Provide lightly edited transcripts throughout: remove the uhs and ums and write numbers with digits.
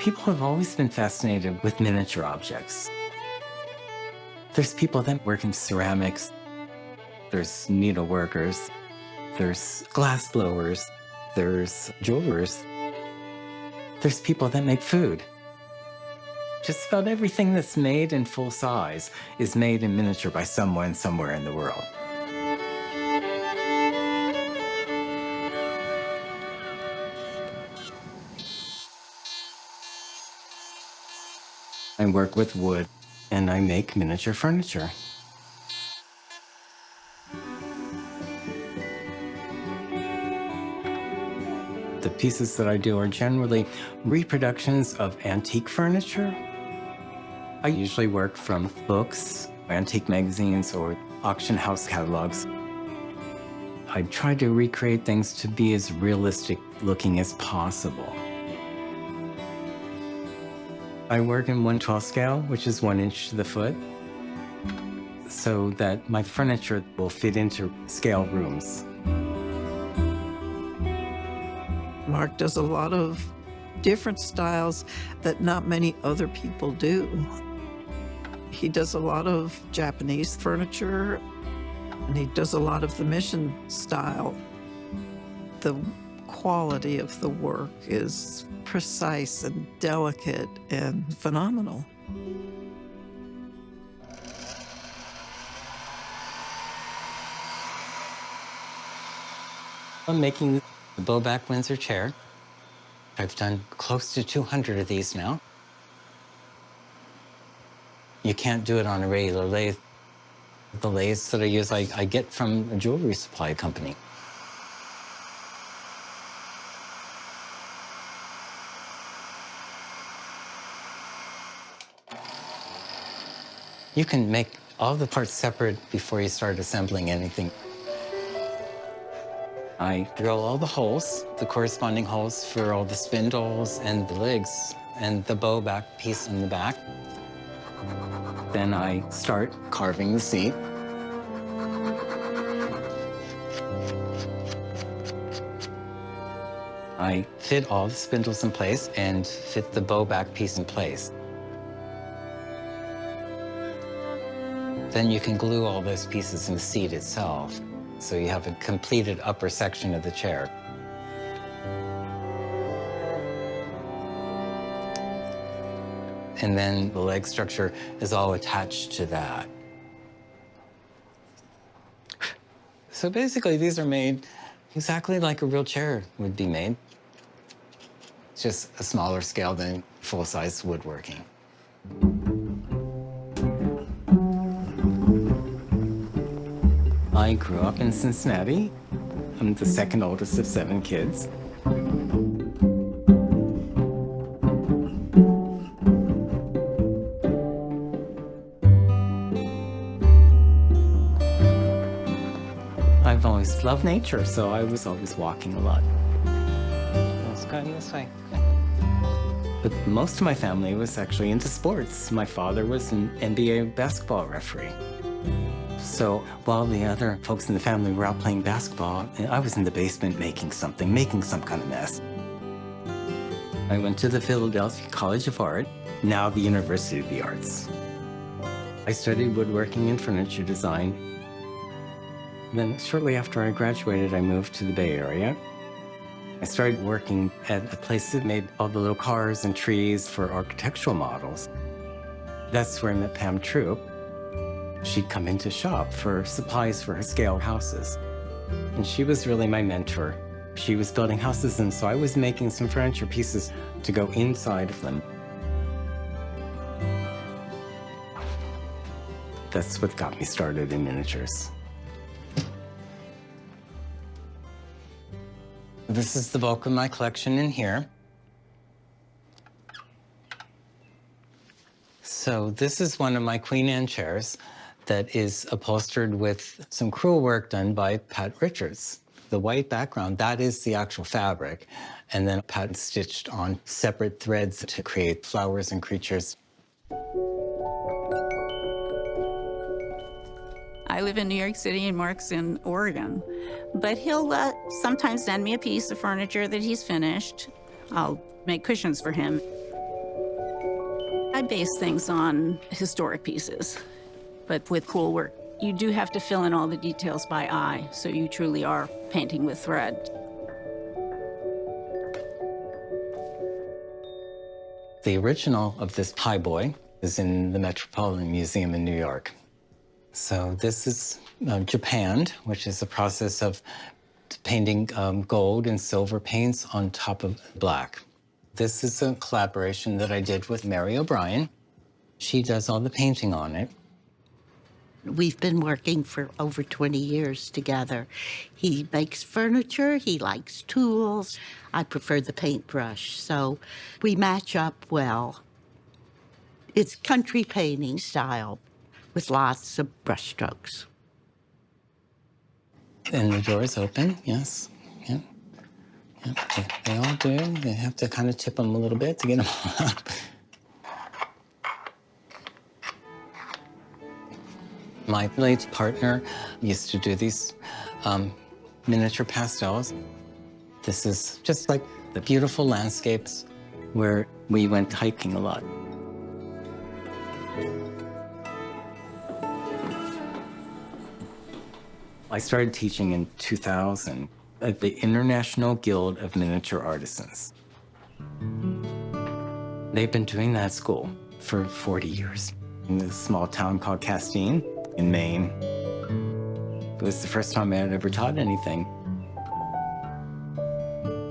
People have always been fascinated with miniature objects. There's people that work in ceramics, there's needleworkers, there's glass blowers, there's jewelers, there's people that make food. Just about everything that's made in full size is made in miniature by someone somewhere in the world. I work with wood and I make miniature furniture. The pieces that I do are generally reproductions of antique furniture. I usually work from books, antique magazines, or auction house catalogs. I try to recreate things to be as realistic looking as possible. I work in 1/12 scale, which is 1 inch to the foot, so that my furniture will fit into scale rooms. Mark does a lot of different styles that not many other people do. He does a lot of Japanese furniture, and he does a lot of the mission style. The quality of the work is precise and delicate and phenomenal. I'm making the Bowback Windsor chair. I've done close to 200 of these now. You can't do it on a regular lathe. The lathes that I use, I get from a jewelry supply company. You can make all the parts separate before you start assembling anything. I drill all the holes, the corresponding holes for all the spindles and the legs and the bow back piece in the back. Then I start carving the seat. I fit all the spindles in place and fit the bow back piece in place. Then you can glue all those pieces in the seat itself, so you have a completed upper section of the chair. And then the leg structure is all attached to that. So basically, these are made exactly like a real chair would be made. It's just a smaller scale than full-size woodworking. I grew up in Cincinnati. I'm the second oldest of 7 kids. I've always loved nature, so I was always walking a lot. Let's go this way. But most of my family was actually into sports. My father was an NBA basketball referee. So while the other folks in the family were out playing basketball, I was in the basement making some kind of mess. I went to the Philadelphia College of Art, now the University of the Arts. I studied woodworking and furniture design. Then shortly after I graduated, I moved to the Bay Area. I started working at a place that made all the little cars and trees for architectural models. That's where I met Pam Troop. She'd come in to shop for supplies for her scale houses. And she was really my mentor. She was building houses, and so I was making some furniture pieces to go inside of them. That's what got me started in miniatures. This is the bulk of my collection in here. So this is one of my Queen Anne chairs that is upholstered with some crewel work done by Pat Richards. The white background, that is the actual fabric. And then Pat stitched on separate threads to create flowers and creatures. I live in New York City and Mark's in Oregon. But he'll sometimes send me a piece of furniture that he's finished. I'll make cushions for him. I base things on historic pieces, but with crewel work, you do have to fill in all the details by eye, so you truly are painting with thread. The original of this pie boy is in the Metropolitan Museum in New York. So this is japanned, which is the process of painting gold and silver paints on top of black. This is a collaboration that I did with Mary O'Brien. She does all the painting on it. We've been working for over 20 years together. He makes furniture, he likes tools. I prefer the paintbrush, so we match up well. It's country painting style with lots of brushstrokes. And the door is open, yes. Yeah. Yeah. They all do. They have to kind of tip them a little bit to get them up. My late partner used to do these miniature pastels. This is just like the beautiful landscapes where we went hiking a lot. I started teaching in 2000 at the International Guild of Miniature Artisans. They've been doing that school for 40 years in this small town called Castine in Maine. It was the first time I had ever taught anything.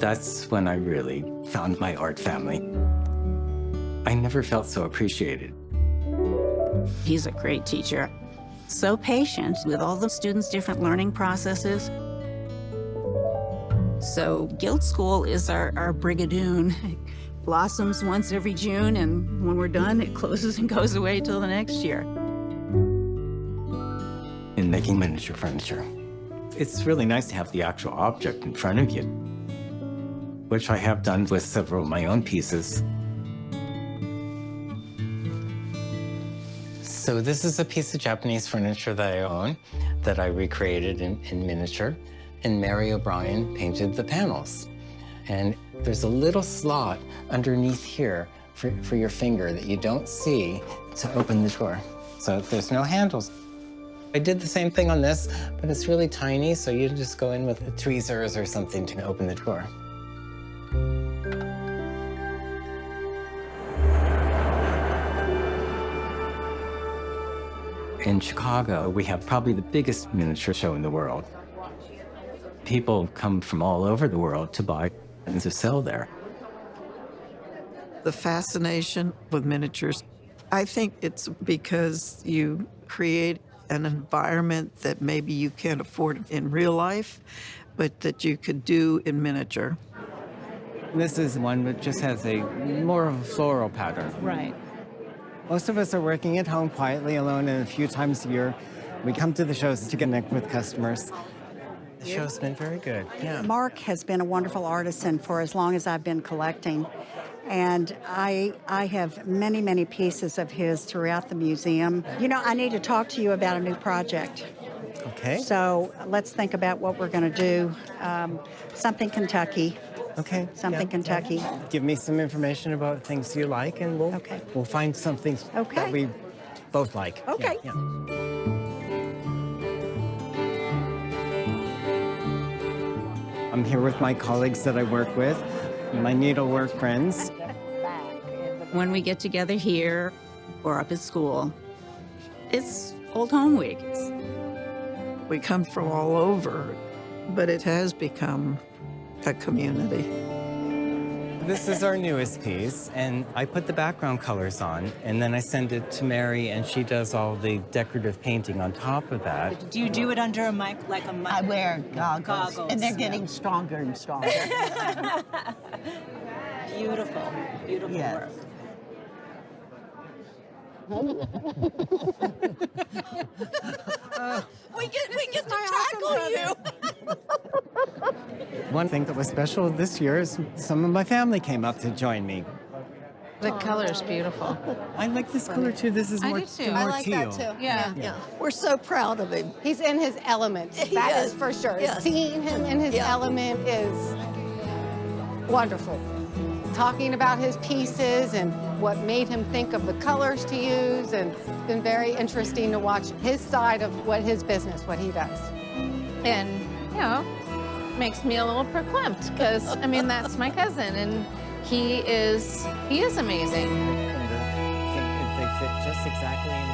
That's when I really found my art family. I never felt so appreciated. He's a great teacher. So patient with all the students' different learning processes. So Guild School is our brigadoon. It blossoms once every June, and when we're done, it closes and goes away till the next year. In making miniature furniture, it's really nice to have the actual object in front of you, which I have done with several of my own pieces. So this is a piece of Japanese furniture that I own, that I recreated in miniature, and Mary O'Brien painted the panels. And there's a little slot underneath here for your finger that you don't see to open the door. So there's no handles. I did the same thing on this, but it's really tiny, so you just go in with tweezers or something to open the door. In Chicago, we have probably the biggest miniature show in the world. People come from all over the world to buy and to sell there. The fascination with miniatures, I think it's because you create an environment that maybe you can't afford in real life, but that you could do in miniature. This is one that just has a more of a floral pattern. Right. Most of us are working at home quietly alone, and a few times a year we come to the shows to connect with customers. The show's been very good, yeah. Mark has been a wonderful artisan for as long as I've been collecting. And I have many, many pieces of his throughout the museum. You know, I need to talk to you about a new project. Okay. So let's think about what we're going to do. Something Kentucky. Okay. Something Kentucky. Give me some information about things you like, and we'll find something that we both like. Okay. Yeah. I'm here with my colleagues that I work with, my needlework friends. When we get together here or up at school, it's Old Home Week. We come from all over, but it has become a community. This is our newest piece, and I put the background colors on, and then I send it to Mary, and she does all the decorative painting on top of that. Do you do it under a mic, like a mic? I wear goggles, Goggles, and they're yeah. getting stronger and stronger. Beautiful, beautiful Yes. work. We get to tackle you. One thing that was special this year is some of my family came up to join me. The color's beautiful. I like this color too. This is I more, do too. more I like teal. that too. Yeah. We're so proud of him. He's in his element. That is for sure. Yes. Seeing him in his Yeah. element is wonderful. talking about his pieces and what made him think of the colors to use. And it's been very interesting to watch his side of what his business, what he does. And, you know, makes me a little verklempt because, I mean, that's my cousin and he is amazing. And they fit just exactly in